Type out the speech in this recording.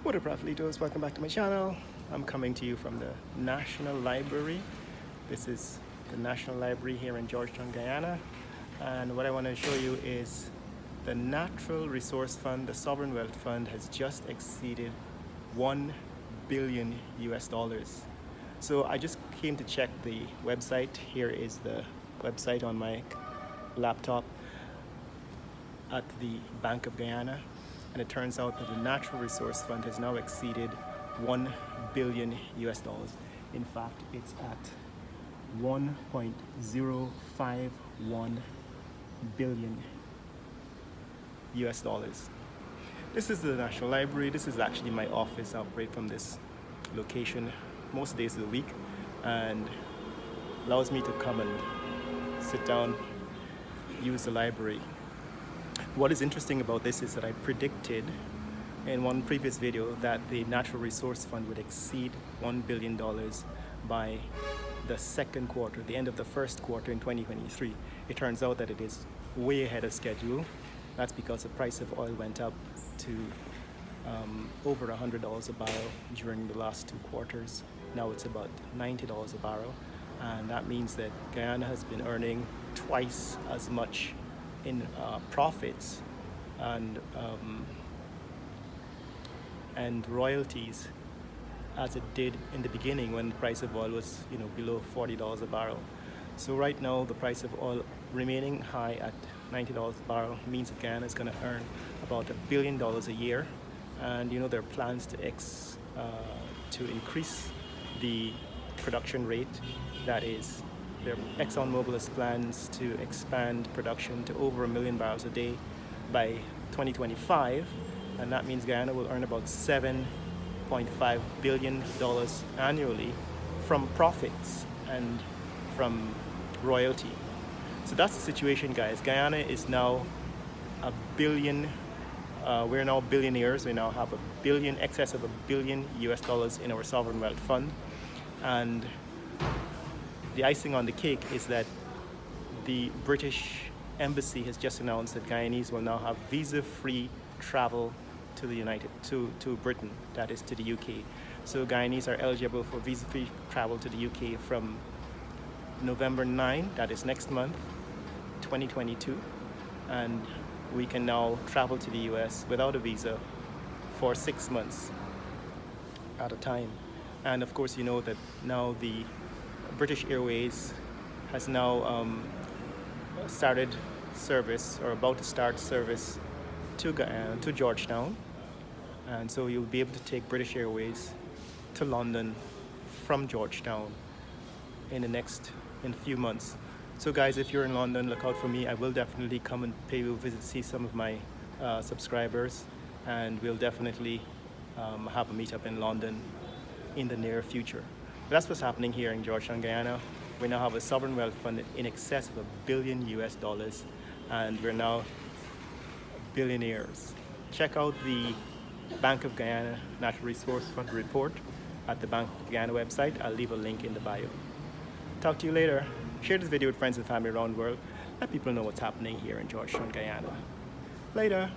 What up, Raffalitos? Welcome back to my channel. I'm coming to you from the National Library. This is the National Library here in Georgetown, Guyana. And what I want to show you is the Natural Resource Fund, the Sovereign Wealth Fund, has just exceeded $1 billion US. So I just came to check the website. Here is the website on my laptop at the Bank of Guyana. And it turns out that the Natural Resource Fund has now exceeded $1 billion US. In fact, it's at $1.051 billion US. This is the National Library. This is actually my office. I operate from this location most days of the week, and allows me to come and sit down, use the library. What is interesting about this is that I predicted in one previous video that the Natural Resource Fund would exceed $1 billion by the second quarter, the end of the first quarter in 2023. It turns out that it is way ahead of schedule. That's because the price of oil went up to over $100 a barrel during the last 2 quarters. Now it's about $90 a barrel, and that means that Guyana has been earning twice as much in profits and royalties as it did in the beginning when the price of oil was below $40 a barrel. So right now the price of oil remaining high at $90 a barrel means that Guyana is going to earn about $1 billion a year, and there are plans to increase the production rate. That is, ExxonMobil has plans to expand production to over 1 million barrels a day by 2025, and that means Guyana will earn about $7.5 billion annually from profits and from royalty. So that's the situation, guys. Guyana is now a billion. We're now billionaires. We now have excess of $1 billion US in our sovereign wealth fund, and the icing on the cake is that the British Embassy has just announced that Guyanese will now have visa-free travel to to Britain, that is to the UK. So Guyanese are eligible for visa-free travel to the UK from November 9, that is next month, 2022, and we can now travel to the US without a visa for 6 months at a time. And of course, you know that now the British Airways has now started service, or about to start service, to Georgetown, and so you'll be able to take British Airways to London from Georgetown in a few months. So guys, if you're in London, look out for me. I will definitely come and pay you a visit, see some of my subscribers, and we'll definitely have a meetup in London in the near future. That's what's happening here in Georgetown, Guyana. We now have a sovereign wealth fund in excess of $1 billion US, and we're now billionaires. Check out the Bank of Guyana Natural Resource Fund report at the Bank of Guyana website. I'll leave a link in the bio. Talk to you later. Share this video with friends and family around the world. Let people know what's happening here in Georgetown, Guyana. Later.